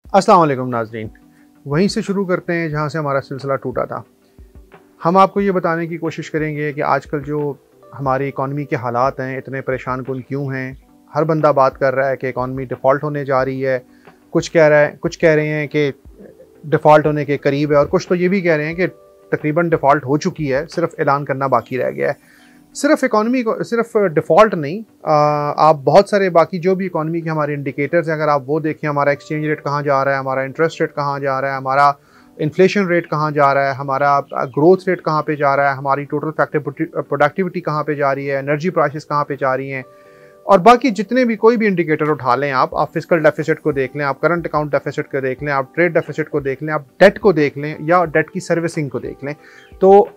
अस्सलाम वालेकुम नाज़रीन। वहीं से शुरू करते हैं जहाँ से हमारा सिलसिला टूटा था। हम आपको ये बताने की कोशिश करेंगे कि आजकल जो हमारी इकॉनमी के हालात हैं इतने परेशान कुन क्यों हैं। हर बंदा बात कर रहा है कि इकॉनमी डिफ़ॉल्ट होने जा रही है, कुछ कह रहे हैं कि डिफ़ॉल्ट होने के करीब है, और कुछ तो ये भी कह रहे हैं कि तकरीबन डिफ़ॉल्ट हो चुकी है, सिर्फ ऐलान करना बाकी रह गया है। सिर्फ इकॉनमी को, सिर्फ डिफ़ॉल्ट नहीं, आप बहुत सारे बाकी जो भी इकॉनमी के हमारे इंडिकेटर्स हैं, अगर आप वो देखें, हमारा एक्सचेंज रेट कहाँ जा रहा है, हमारा इंटरेस्ट रेट कहाँ जा रहा है, हमारा इन्फ्लेशन रेट कहाँ जा रहा है, हमारा ग्रोथ रेट कहाँ पे जा रहा है, हमारी टोटल फैक्टर प्रोडक्टिविटी कहाँ पे जा रही है, एनर्जी प्राइसेस कहाँ पे जा रही हैं, और बाकी जितने भी कोई भी इंडिकेटर उठा लें आप फिजिकल डेफिसिट को देख लें, आप करंट अकाउंट डेफिसिट को देख लें, आप ट्रेड डेफिसिट को देख लें, आप डेट को देख लें या डेट की सर्विसिंग को देख लें, तो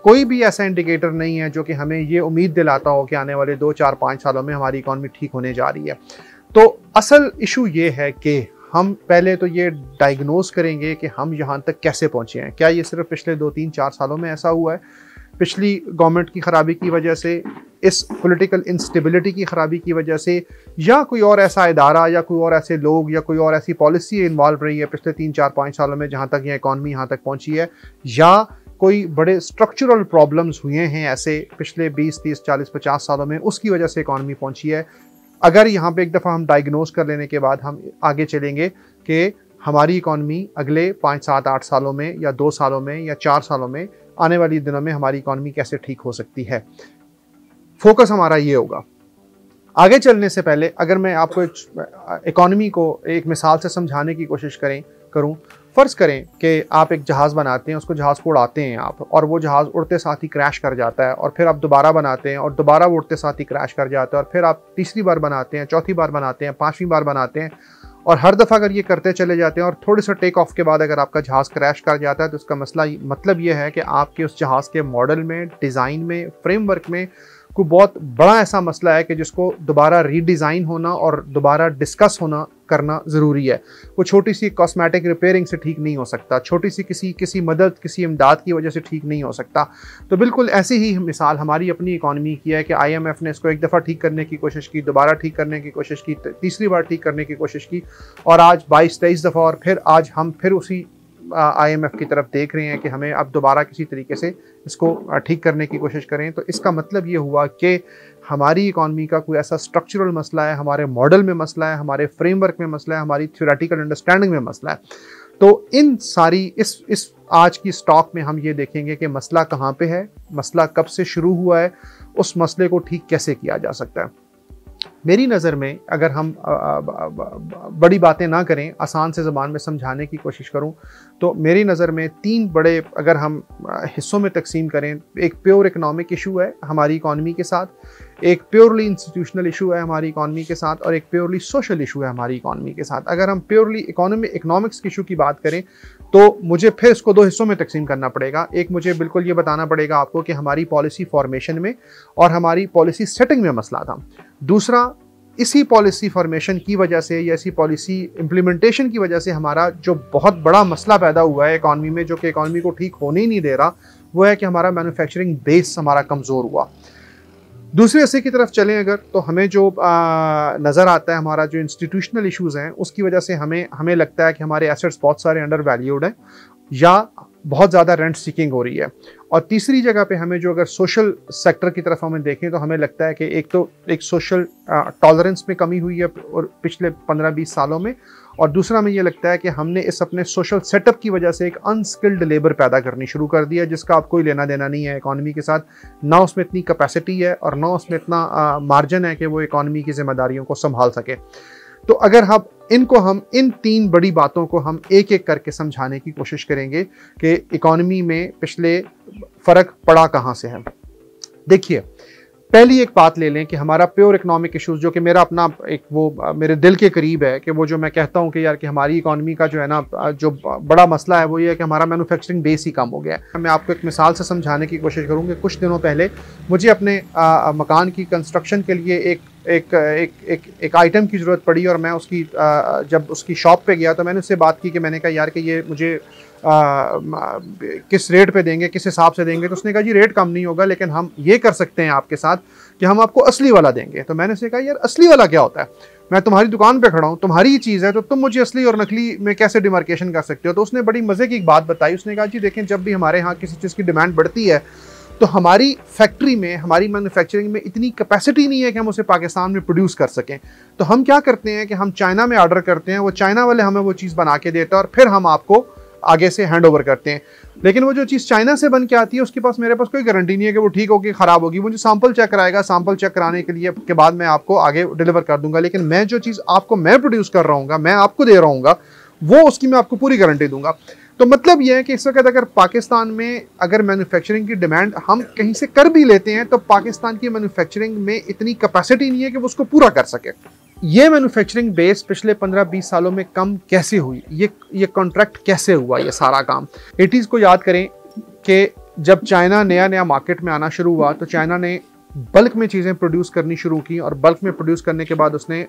कोई भी ऐसा इंडिकेटर नहीं है जो कि हमें ये उम्मीद दिलाता हो कि आने वाले 2, 4, 5 सालों में हमारी इकॉनमी ठीक होने जा रही है। तो असल इशू ये है कि हम पहले तो ये डायग्नोज करेंगे कि हम यहाँ तक कैसे पहुँचे हैं। क्या ये सिर्फ पिछले 2, 3, 4 सालों में ऐसा हुआ है, पिछली गवर्नमेंट की ख़राबी की वजह से, इस पॉलिटिकल इंस्टेबिलिटी की ख़राबी की वजह से, या कोई और ऐसा इदारा या कोई और ऐसे लोग या कोई और ऐसी पॉलिसी इन्वॉल्व रही है पिछले 3, 4, 5 सालों में जहाँ तक ये इकॉनमी यहाँ तक पहुँची है, या कोई बड़े स्ट्रक्चरल प्रॉब्लम्स हुए हैं ऐसे पिछले 20, 30, 40, 50 सालों में, उसकी वजह से इकॉनमी पहुंची है। अगर यहाँ पे एक दफ़ा हम डायग्नोज कर लेने के बाद हम आगे चलेंगे कि हमारी इकॉनमी अगले 5, 7, 8 सालों में या 2 सालों में या 4 सालों में, आने वाली दिनों में हमारी इकॉनमी कैसे ठीक हो सकती है, फोकस हमारा ये होगा। आगे चलने से पहले अगर मैं आपको इकॉनमी को एक मिसाल से समझाने की कोशिश करूं, फ़र्ज़ करें कि आप एक जहाज़ बनाते हैं, उसको जहाज़ को उड़ाते हैं आप, और वो जहाज़ उड़ते साथ ही क्रैश कर जाता है, और फिर आप दोबारा बनाते हैं और दोबारा वो उड़ते साथ ही क्रैश कर जाता है, और फिर आप तीसरी बार बनाते हैं, चौथी बार बनाते हैं, 5वीं बार बनाते हैं, और हर दफ़ा अगर ये करते चले जाते हैं और थोड़े से टेक ऑफ के बाद अगर आपका जहाज़ क्रैश कर जाता है, तो उसका मतलब ये है कि आपके उस जहाज़ के मॉडल में, डिज़ाइन में, फ्रेमवर्क में कोई बहुत बड़ा ऐसा मसला है कि जिसको दोबारा रीडिज़ाइन होना और दोबारा डिस्कस होना करना ज़रूरी है। वो छोटी सी कॉस्मेटिक रिपेयरिंग से ठीक नहीं हो सकता, छोटी सी किसी मदद, किसी इमदाद की वजह से ठीक नहीं हो सकता। तो बिल्कुल ऐसी ही मिसाल हमारी अपनी इकॉनमी की है कि IMF ने इसको एक दफ़ा ठीक करने की कोशिश की, दोबारा ठीक करने की कोशिश की, तीसरी बार ठीक करने की कोशिश की, और आज 22-23 दफ़ा, और फिर आज हम फिर उसी IMF की तरफ देख रहे हैं कि हमें अब दोबारा किसी तरीके से इसको ठीक करने की कोशिश करें। तो इसका मतलब ये हुआ कि हमारी इकॉनमी का कोई ऐसा स्ट्रक्चरल मसला है, हमारे मॉडल में मसला है, हमारे फ्रेमवर्क में मसला है, हमारी थ्योरेटिकल अंडरस्टैंडिंग में मसला है। तो इन सारी इस आज की स्टॉक में हम ये देखेंगे कि मसला कहाँ पे है, मसला कब से शुरू हुआ है, उस मसले को ठीक कैसे किया जा सकता है। मेरी नज़र में अगर हम बड़ी बातें ना करें, आसान से ज़बान में समझाने की कोशिश करूं, तो मेरी नज़र में 3 बड़े अगर हम हिस्सों में तकसीम करें, एक प्योर इकोनॉमिक इशू है हमारी इकॉनमी के साथ, एक प्योरली इंस्टीट्यूशनल इशू है हमारी इकॉनमी के साथ, और एक प्योरली सोशल इशू है हमारी इकॉनमी के साथ। अगर हम प्योरली इकोनॉमिक्स इशू की बात करें तो मुझे फिर इसको 2 हिस्सों में तकसीम करना पड़ेगा। एक, मुझे बिल्कुल ये बताना पड़ेगा आपको कि हमारी पॉलिसी फॉर्मेशन में और हमारी पॉलिसी सेटिंग में मसला था। दूसरा, इसी पॉलिसी फॉर्मेशन की वजह से या इसी पॉलिसी इम्प्लीमेंटेशन की वजह से हमारा जो बहुत बड़ा मसला पैदा हुआ है इकॉनमी में, जो कि इकॉनमी को ठीक होने ही नहीं दे रहा, वो है कि हमारा मैन्युफैक्चरिंग बेस हमारा कमज़ोर हुआ। दूसरे हिस्से की तरफ चलें अगर, तो हमें जो नज़र आता है, हमारा जो इंस्टीट्यूशनल इश्यूज़ हैं उसकी वजह से हमें लगता है कि हमारे एसेट्स बहुत सारे अंडर वैल्यूड हैं या बहुत ज़्यादा रेंट सीकिंग हो रही है। और तीसरी जगह पे हमें जो अगर सोशल सेक्टर की तरफ हमें देखें तो हमें लगता है कि एक सोशल टॉलरेंस में कमी हुई है और पिछले 15-20 सालों में, और दूसरा में ये लगता है कि हमने इस अपने सोशल सेटअप की वजह से एक अनस्किल्ड लेबर पैदा करनी शुरू कर दिया, जिसका आप कोई लेना देना नहीं है इकॉनमी के साथ। ना उसमें इतनी कैपेसिटी है और ना उसमें इतना मार्जिन है कि वो इकॉनमी की जिम्मेदारियों को संभाल सके। तो अगर हम इन 3 बड़ी बातों को हम एक एक करके समझाने की कोशिश करेंगे कि इकॉनमी में पिछले फ़र्क पड़ा कहाँ से है। देखिए, पहली एक बात ले लें कि हमारा प्योर इकोनॉमिक इश्यूज, जो कि मेरा अपना मेरे दिल के करीब है, कि वो जो मैं कहता हूँ कि यार कि हमारी इकॉनमी का जो है ना, जो बड़ा मसला है वो ये है कि हमारा मैन्युफैक्चरिंग बेस ही कम हो गया है। मैं आपको एक मिसाल से समझाने की कोशिश करूँगी। कुछ दिनों पहले मुझे अपने मकान की कंस्ट्रक्शन के लिए एक एक आइटम की ज़रूरत पड़ी और मैं उसकी जब उसकी शॉप पे गया तो मैंने उससे बात की कि मैंने कहा यार कि ये मुझे किस रेट पे देंगे, किस हिसाब से देंगे। तो उसने कहा जी रेट कम नहीं होगा, लेकिन हम ये कर सकते हैं आपके साथ कि हम आपको असली वाला देंगे। तो मैंने उससे कहा यार असली वाला क्या होता है, मैं तुम्हारी दुकान पे खड़ा हूँ, तुम्हारी ही चीज़ है, तो तुम मुझे असली और नकली में कैसे डिमार्केशन कर सकते हो। तो उसने बड़ी मज़े की एक बात बताई। उसने कहा जी देखें, जब भी हमारे यहाँ किसी चीज़ की डिमांड बढ़ती है तो हमारी फैक्ट्री में, हमारी मैन्युफैक्चरिंग में इतनी कैपेसिटी नहीं है कि हम उसे पाकिस्तान में प्रोड्यूस कर सकें। तो हम क्या करते हैं कि हम चाइना में ऑर्डर करते हैं, वो चाइना वाले हमें वो चीज़ बना के देता है और फिर हम आपको आगे से हैंड ओवर करते हैं। लेकिन वो जो चीज़ चाइना से बन के आती है उसके पास, मेरे पास कोई गारंटी नहीं है कि वो ठीक होगी, ख़राब होगी। मुझे सैंपल चेक कराएगा, सैंपल चेक कराने के लिए के बाद मैं आपको आगे डिलीवर कर दूंगा। लेकिन मैं जो चीज़ आपको मैं प्रोड्यूस कर रहा हूँ, मैं आपको दे रहा हूँ, वो उसकी मैं आपको पूरी गारंटी दूंगा। तो मतलब यह है कि इस वक्त अगर पाकिस्तान में अगर मैन्युफैक्चरिंग की डिमांड हम कहीं से कर भी लेते हैं तो पाकिस्तान की मैन्युफैक्चरिंग में इतनी कैपेसिटी नहीं है कि वो उसको पूरा कर सके। ये मैन्युफैक्चरिंग बेस पिछले 15-20 सालों में कम कैसे हुई, ये कॉन्ट्रैक्ट कैसे हुआ, ये सारा काम 80s को याद करें कि जब चाइना नया मार्केट में आना शुरू हुआ तो चाइना ने बल्क में चीज़ें प्रोड्यूस करनी शुरू की और बल्क में प्रोड्यूस करने के बाद उसने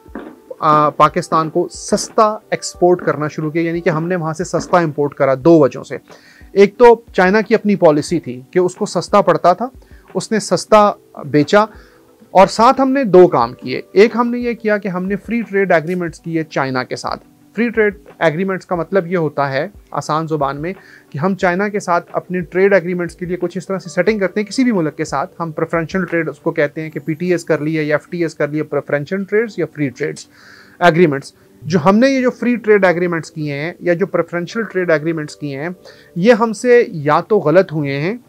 पाकिस्तान को सस्ता एक्सपोर्ट करना शुरू किया, यानी कि हमने वहाँ से सस्ता इंपोर्ट करा 2 वजहों से। एक तो चाइना की अपनी पॉलिसी थी कि उसको सस्ता पड़ता था, उसने सस्ता बेचा, और साथ हमने 2 काम किए। एक हमने ये किया कि हमने फ्री ट्रेड एग्रीमेंट्स किए चाइना के साथ। फ्री ट्रेड एग्रीमेंट्स का मतलब ये होता है आसान ज़ुबान में कि हम चाइना के साथ अपने ट्रेड एग्रीमेंट्स के लिए कुछ इस तरह से सेटिंग करते हैं, किसी भी मुल्क के साथ हम प्रेफरेंशियल ट्रेड उसको कहते हैं कि PTS कर लिए या FTS कर लिए, प्रेफरेंशियल ट्रेड्स या फ्री ट्रेड्स एग्रीमेंट्स। जो हमने ये जो फ्री ट्रेड एग्रीमेंट्स किए हैं या जो प्रेफरेंशियल ट्रेड एग्रीमेंट्स किए हैं, ये हमसे या तो गलत हुए हैं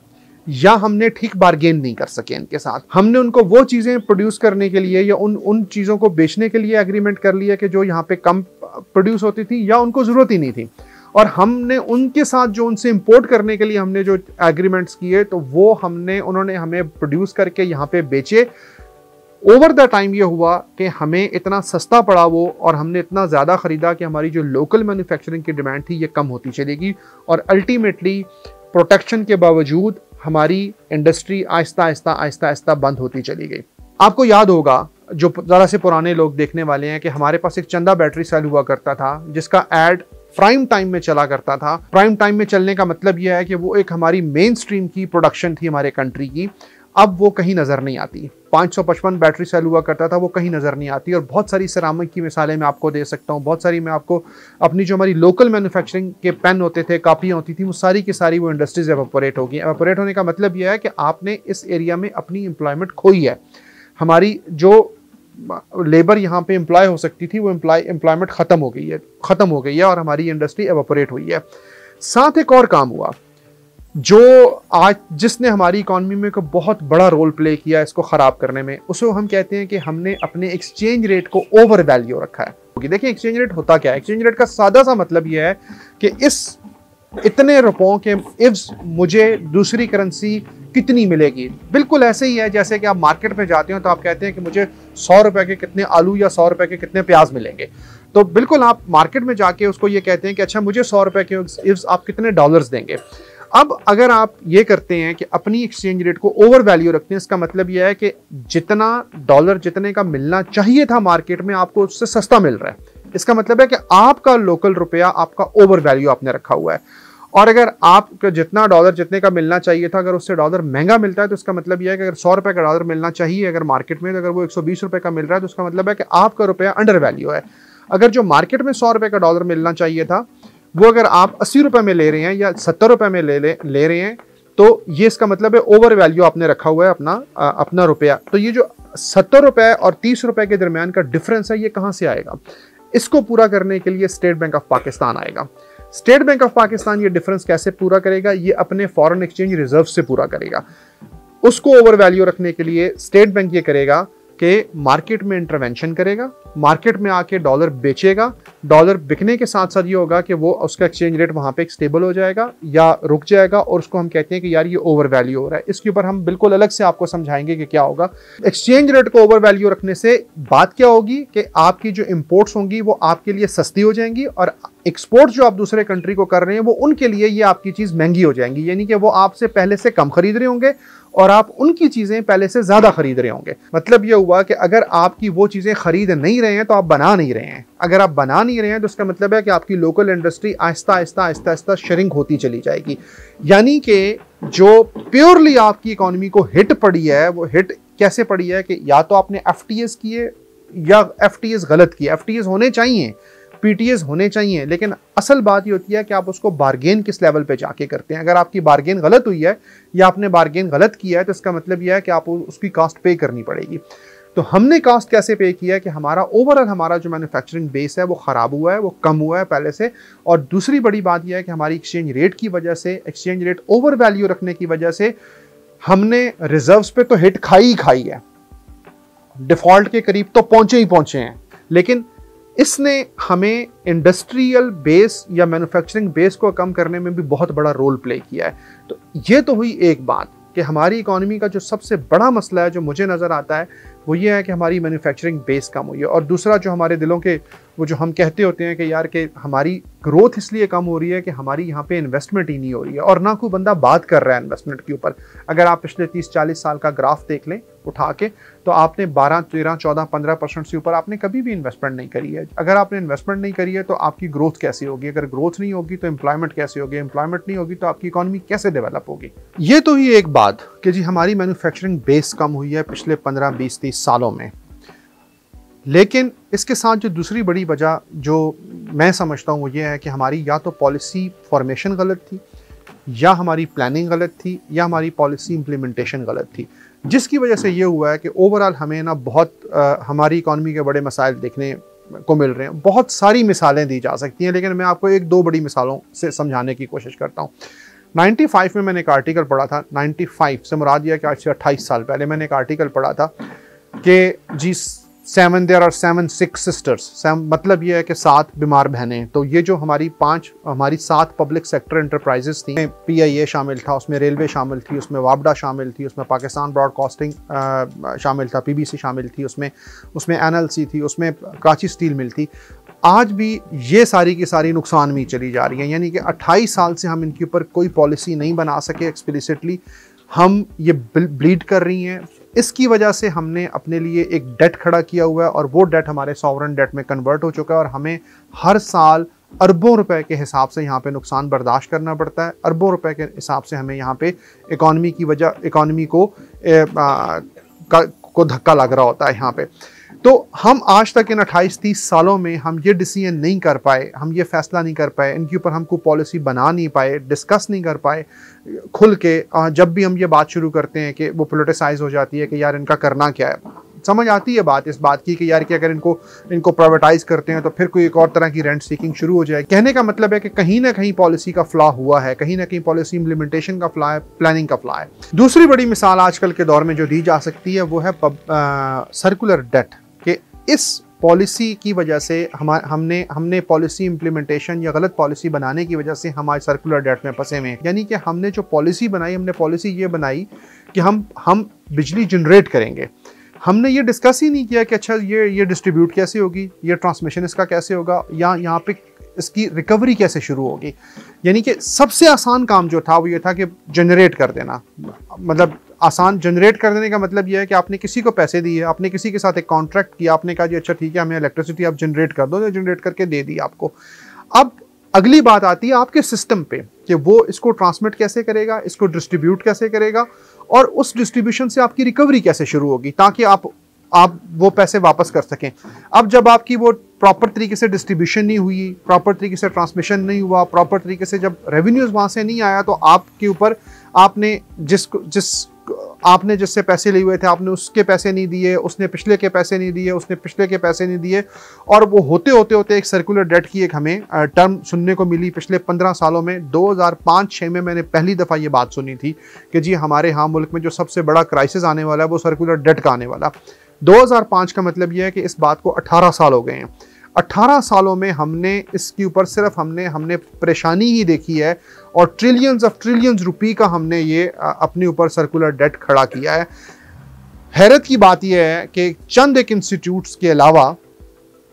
या हमने ठीक बार्गेन नहीं कर सके इनके साथ। हमने उनको वो चीज़ें प्रोड्यूस करने के लिए या उन चीज़ों को बेचने के लिए एग्रीमेंट कर लिया कि जो यहाँ पे कम प्रोड्यूस होती थी या उनको ज़रूरत ही नहीं थी, और हमने उनके साथ जो उनसे इंपोर्ट करने के लिए हमने जो एग्रीमेंट्स किए तो वो उन्होंने हमें प्रोड्यूस करके यहाँ पे बेचे। ओवर द टाइम ये हुआ कि हमें इतना सस्ता पड़ा वो, और हमने इतना ज़्यादा ख़रीदा कि हमारी जो लोकल मैन्युफैक्चरिंग की डिमांड थी ये कम होती चलेगी, और अल्टीमेटली प्रोटेक्शन के बावजूद हमारी इंडस्ट्री आहिस्ता आहिस्ता बंद होती चली गई। आपको याद होगा, जो ज़रा से पुराने लोग देखने वाले हैं, कि हमारे पास एक चंदा बैटरी सेल हुआ करता था जिसका एड प्राइम टाइम में चला करता था। प्राइम टाइम में चलने का मतलब यह है कि वो एक हमारी मेन स्ट्रीम की प्रोडक्शन थी हमारे कंट्री की। अब वो कहीं नज़र नहीं आती। 555 बैटरी सेल हुआ करता था, वो कहीं नज़र नहीं आती। और बहुत सारी सिरामिक की मिसालें मैं आपको दे सकता हूँ, बहुत सारी मैं आपको अपनी जो हमारी लोकल मैन्युफैक्चरिंग के पेन होते थे, कापियाँ होती थी, वो सारी की सारी वो इंडस्ट्रीज एवापोरेट हो गई। एवापोरेट होने का मतलब यह है कि आपने इस एरिया में अपनी एम्प्लॉयमेंट खोई है। हमारी जो लेबर यहाँ पे एम्प्लॉय हो सकती थी वो एम्प्लॉयमेंट ख़त्म हो गई है और हमारी इंडस्ट्री एवापोरेट हुई है। साथ एक और काम हुआ जो आज जिसने हमारी इकॉनमी में को बहुत बड़ा रोल प्ले किया इसको ख़राब करने में, उसको हम कहते हैं कि हमने अपने एक्सचेंज रेट को ओवर वैल्यू रखा है। देखिए एक्सचेंज रेट होता क्या है। एक्सचेंज रेट का सादा सा मतलब यह है कि इस इतने रुपयों के इव्स मुझे दूसरी करेंसी कितनी मिलेगी। बिल्कुल ऐसे ही है जैसे कि आप मार्केट में जाते हो तो आप कहते हैं कि मुझे 100 रुपए के कितने आलू या 100 रुपए के कितने प्याज मिलेंगे। तो बिल्कुल आप मार्केट में जाके उसको ये कहते हैं कि अच्छा मुझे 100 रुपए के इव्स आप कितने डॉलर्स देंगे। अब अगर आप ये करते हैं कि अपनी एक्सचेंज रेट को ओवर वैल्यू रखते हैं, इसका मतलब यह है कि जितना डॉलर जितने का मिलना चाहिए था मार्केट में आपको उससे सस्ता मिल रहा है। इसका मतलब है कि आपका लोकल रुपया आपका ओवर वैल्यू आपने रखा हुआ है। और अगर आपका जितना डॉलर जितने का मिलना चाहिए था अगर उससे डॉलर महंगा मिलता है तो इसका मतलब यह है कि अगर 100 रुपए का डॉलर मिलना चाहिए अगर मार्केट में, तो अगर वो 120 रुपए का मिल रहा है तो उसका मतलब है कि आपका रुपया अंडर वैल्यू है। अगर जो मार्केट में 100 रुपए का डॉलर मिलना चाहिए था वो अगर आप 80 रुपए में ले रहे हैं या 70 रुपए में ले रहे हैं तो ये इसका मतलब है ओवर वैल्यू आपने रखा हुआ है अपना रुपया। तो ये जो 70 रुपए और 30 रुपए के दरमियान का डिफरेंस है ये कहाँ से आएगा? इसको पूरा करने के लिए स्टेट बैंक ऑफ पाकिस्तान आएगा। स्टेट बैंक ऑफ पाकिस्तान ये डिफरेंस कैसे पूरा करेगा? ये अपने फॉरेन एक्सचेंज रिजर्व से पूरा करेगा। उसको ओवर वैल्यू रखने के लिए स्टेट बैंक ये करेगा कि मार्केट में इंटरवेंशन करेगा, मार्केट में आके डॉलर बेचेगा। डॉलर बिकने के साथ साथ ये होगा कि वो उसका एक्सचेंज रेट वहाँ पे स्टेबल हो जाएगा या रुक जाएगा, और उसको हम कहते हैं कि यार ये ओवर वैल्यू हो रहा है। इसके ऊपर हम बिल्कुल अलग से आपको समझाएंगे कि क्या होगा। एक्सचेंज रेट को ओवर वैल्यू रखने से बात क्या होगी कि आपकी जो इम्पोर्ट्स होंगी वो आपके लिए सस्ती हो जाएंगी, और एक्सपोर्ट जो आप दूसरे कंट्री को कर रहे हैं वो उनके लिए ये आपकी चीज़ महंगी हो जाएंगी। यानी कि वो आपसे पहले से कम खरीद रहे होंगे और आप उनकी चीजें पहले से ज्यादा खरीद रहे होंगे। मतलब ये हुआ कि अगर आपकी वो चीजें खरीद नहीं रहे हैं तो आप बना नहीं रहे हैं। अगर आप बना नहीं रहे हैं तो इसका मतलब है कि आपकी local industry Aahista Aahista Aahista Aahista shrink होती चली जाएगी। यानी कि जो प्योरली आपकी इकोनॉमी को हिट पड़ी है, वो हिट कैसे पड़ी है कि या तो आपने एफटीएस किए या एफटीएस गलत किए। एफटीएस होने चाहिए, पीटीएस होने चाहिए, लेकिन असल बात ये होती है कि आप उसको बार्गेन किस लेवल पे जाके करते हैं। अगर आपकी बार्गेन गलत हुई है या आपने बार्गेन गलत किया है तो इसका मतलब यह है कि आपको उसकी कॉस्ट पे करनी पड़ेगी। तो हमने कॉस्ट कैसे पे किया है कि हमारा ओवरऑल हमारा जो मैन्युफैक्चरिंग बेस है वो खराब हुआ है, वो कम हुआ है पहले से। और दूसरी बड़ी बात यह है कि हमारी एक्सचेंज रेट की वजह से, एक्सचेंज रेट ओवर वैल्यू रखने की वजह से हमने रिजर्व्स पे तो हिट खाई ही खाई है, डिफॉल्ट के करीब तो पहुंचे ही पहुंचे हैं, लेकिन इसने हमें इंडस्ट्रियल बेस या मैन्युफैक्चरिंग बेस को कम करने में भी बहुत बड़ा रोल प्ले किया है। तो ये तो हुई एक बात कि हमारी इकोनॉमी का जो सबसे बड़ा मसला है जो मुझे नज़र आता है वो ये है कि हमारी मैन्युफैक्चरिंग बेस कम हुई है। और दूसरा जो हमारे दिलों के वो जो हम कहते होते हैं कि यार कि हमारी ग्रोथ इसलिए कम हो रही है कि हमारी यहाँ पे इन्वेस्टमेंट ही नहीं हो रही है, और ना कोई बंदा बात कर रहा है इन्वेस्टमेंट के ऊपर। अगर आप पिछले 30-40 साल का ग्राफ देख लें उठा के, तो आपने 12, 13, 14, 15% से ऊपर आपने कभी भी इन्वेस्टमेंट नहीं करी है। अगर आपने इन्वेस्टमेंट नहीं करी है तो आपकी ग्रोथ कैसी होगी? अगर ग्रोथ नहीं होगी तो एम्प्लॉयमेंट कैसे होगी? एम्प्लॉयमेंट नहीं होगी तो आपकी इकोनॉमी कैसे डेवलप होगी? ये तो ही एक बात कि जी हमारी मैन्युफैक्चरिंग बेस कम हुई है पिछले 15, 20, 30 सालों में। लेकिन इसके साथ जो दूसरी बड़ी वजह जो मैं समझता हूँ वो ये है कि हमारी या तो पॉलिसी फॉर्मेशन गलत थी, या हमारी प्लानिंग गलत थी, या हमारी पॉलिसी इम्प्लीमेंटेशन गलत थी, जिसकी वजह से ये हुआ है कि ओवरऑल हमें ना बहुत हमारी इकॉनमी के बड़े मसाइल देखने को मिल रहे हैं। बहुत सारी मिसालें दी जा सकती हैं, लेकिन मैं आपको 1-2 बड़ी मिसालों से समझाने की कोशिश करता हूँ। 95 में मैंने एक आर्टिकल पढ़ा था। 95 से मुराद यह कि आज से 28 साल पहले मैंने एक आर्टिकल पढ़ा था कि जी 7 देयर आर 7 sick sisters। मतलब ये है कि 7 बीमार बहनें। तो ये जो हमारी 7 पब्लिक सेक्टर एंटरप्राइजेस थी, PIA शामिल था, उसमें रेलवे शामिल थी, उसमें वापडा शामिल थी, उसमें पाकिस्तान ब्रॉडकास्टिंग शामिल था, PBC शामिल थी, उसमें NLC थी, उसमें कराची स्टील मिल थी। आज भी ये सारी की सारी नुकसान में चली जा रही हैं। यानी कि 28 साल से हम इनके ऊपर कोई पॉलिसी नहीं बना सके एक्सप्लिसिटली, हम ये ब्लीड कर रही हैं। इसकी वजह से हमने अपने लिए एक डेट खड़ा किया हुआ है, और वो डेट हमारे सॉवरन डेट में कन्वर्ट हो चुका है, और हमें हर साल अरबों रुपए के हिसाब से यहाँ पे नुकसान बर्दाश्त करना पड़ता है। अरबों रुपए के हिसाब से हमें यहाँ पे इकॉनमी को धक्का लग रहा होता है यहाँ पे। तो हम आज तक इन 28-30 सालों में हम ये डिसीजन नहीं कर पाए, हम ये फैसला नहीं कर पाए, इनके ऊपर हमको पॉलिसी बना नहीं पाए, डिस्कस नहीं कर पाए खुल के। जब भी हम ये बात शुरू करते हैं कि वो पोलिटिसाइज हो जाती है कि यार इनका करना क्या है। समझ आती है बात इस बात की कि यार कि अगर इनको प्राइवेटाइज करते हैं तो फिर कोई एक और तरह की रेंट सीकिंग शुरू हो जाए। कहने का मतलब है कि कहीं ना कहीं पॉलिसी का फ्लॉ हुआ है, कहीं ना कहीं पॉलिसी इंप्लीमेंटेशन का फ्लॉ है, प्लानिंग का फ्लॉ है। दूसरी बड़ी मिसाल आजकल के दौर में जो दी जा सकती है वो है सर्कुलर डेट। कि इस पॉलिसी की वजह से हमने पॉलिसी इंप्लीमेंटेशन या गलत पॉलिसी बनाने की वजह से हम आज सर्कुलर डेट में फंसे हुए हैं। यानी कि हमने जो पॉलिसी बनाई, हमने पॉलिसी ये बनाई कि हम बिजली जनरेट करेंगे। हमने ये डिस्कस ही नहीं किया कि अच्छा ये डिस्ट्रीब्यूट कैसे होगी, ये ट्रांसमिशन इसका कैसे होगा, या यहाँ पे इसकी रिकवरी कैसे शुरू होगी। यानी कि सबसे आसान काम जो था वो ये था कि जनरेट कर देना। मतलब आसान जनरेट कर देने का मतलब ये है कि आपने किसी को पैसे दिए, आपने किसी के साथ एक कॉन्ट्रैक्ट किया, आपने कहा जी अच्छा ठीक है हमें इलेक्ट्रिसिटी आप जनरेट कर दो, जनरेट करके दे दी आपको। अब अगली बात आती है आपके सिस्टम पे कि वो इसको ट्रांसमिट कैसे करेगा, इसको डिस्ट्रीब्यूट कैसे करेगा, और उस डिस्ट्रीब्यूशन से आपकी रिकवरी कैसे शुरू होगी ताकि आप वो पैसे वापस कर सकें। अब जब आपकी वो प्रॉपर तरीके से डिस्ट्रीब्यूशन नहीं हुई, प्रॉपर तरीके से ट्रांसमिशन नहीं हुआ, प्रॉपर तरीके से जब रेवेन्यूज वहां से नहीं आया, तो आपके ऊपर आपने जिससे पैसे लिए हुए थे आपने उसके पैसे नहीं दिए, उसने पिछले के पैसे नहीं दिए, उसने पिछले के पैसे नहीं दिए, और वो होते होते एक सर्कुलर डेट की एक हमें टर्म सुनने को मिली पिछले 15 सालों में। 2005-6 में मैंने पहली दफ़ा ये बात सुनी थी कि जी हमारे यहाँ मुल्क में जो सबसे बड़ा क्राइसिस आने वाला है वो सर्कुलर डेट का आने वाला। 2005 का मतलब यह है कि इस बात को 18 साल हो गए हैं। 18 सालों में हमने इसके ऊपर सिर्फ हमने परेशानी ही देखी है, और ट्रिलियंस रुपए का हमने ये अपने ऊपर सर्कुलर डेट खड़ा किया है। हैरत की बात यह है कि चंद एक इंस्टीट्यूट्स के अलावा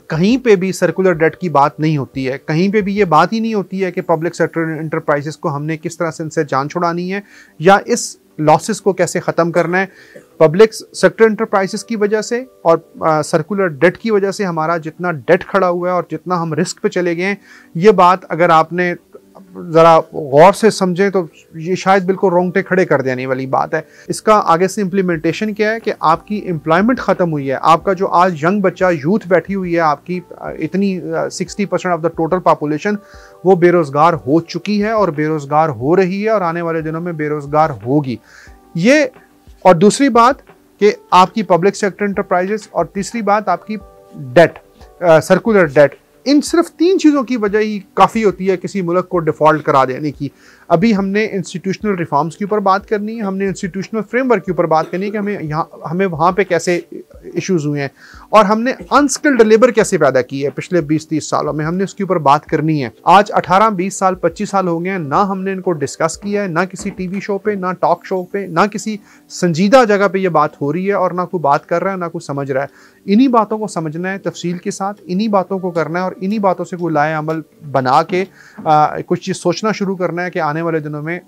कहीं पे भी सर्कुलर डेट की बात नहीं होती है। कहीं पे भी ये बात ही नहीं होती है कि पब्लिक सेक्टर एंटरप्राइजेस को हमने किस तरह से इनसे जान छुड़ानी है, या इस लॉसेस को कैसे ख़त्म करना है। पब्लिक सेक्टर एंटरप्राइजेस की वजह से और सर्कुलर डेट की वजह से हमारा जितना डेट खड़ा हुआ है और जितना हम रिस्क पे चले गए हैं, ये बात अगर आपने ज़रा गौर से समझें तो ये शायद बिल्कुल रोंगटे खड़े कर देने वाली बात है। इसका आगे से इम्प्लीमेंटेशन क्या है कि आपकी एम्प्लॉयमेंट ख़त्म हुई है। आपका जो आज यंग बच्चा यूथ बैठी हुई है, आपकी इतनी 60% ऑफ द टोटल पॉपुलेशन वो बेरोज़गार हो चुकी है और बेरोज़गार हो रही है और आने वाले दिनों में बेरोज़गार होगी। ये और दूसरी बात कि आपकी पब्लिक सेक्टर एंटरप्राइजेस और तीसरी बात आपकी डेट, सर्कुलर डेट। इन सिर्फ 3 चीज़ों की वजह ही काफ़ी होती है किसी मुल्क को डिफ़ॉल्ट करा देने की। अभी हमने इंस्टीट्यूशनल रिफॉर्म्स के ऊपर बात करनी है, हमने इंस्टीट्यूशनल फ्रेमवर्क के ऊपर बात करनी है कि हमें वहाँ पे कैसे इश्यूज़ हुए हैं और हमने अनस्किल्ड लेबर कैसे पैदा की है पिछले 20-30 सालों में, हमने उसके ऊपर बात करनी है। आज 18-20 साल 25 साल हो गए हैं, ना हमने इनको डिस्कस किया है, ना किसी टीवी शो पे, ना टॉक शो पे, ना किसी संजीदा जगह पे ये बात हो रही है और ना कोई बात कर रहा है, ना कोई समझ रहा है। इन्हीं बातों को समझना है तफसील के साथ, इन्हीं बातों को करना है और इन्हीं बातों से कोई लाए अमल बना के कुछ चीज़ सोचना शुरू करना है कि आने वाले दिनों में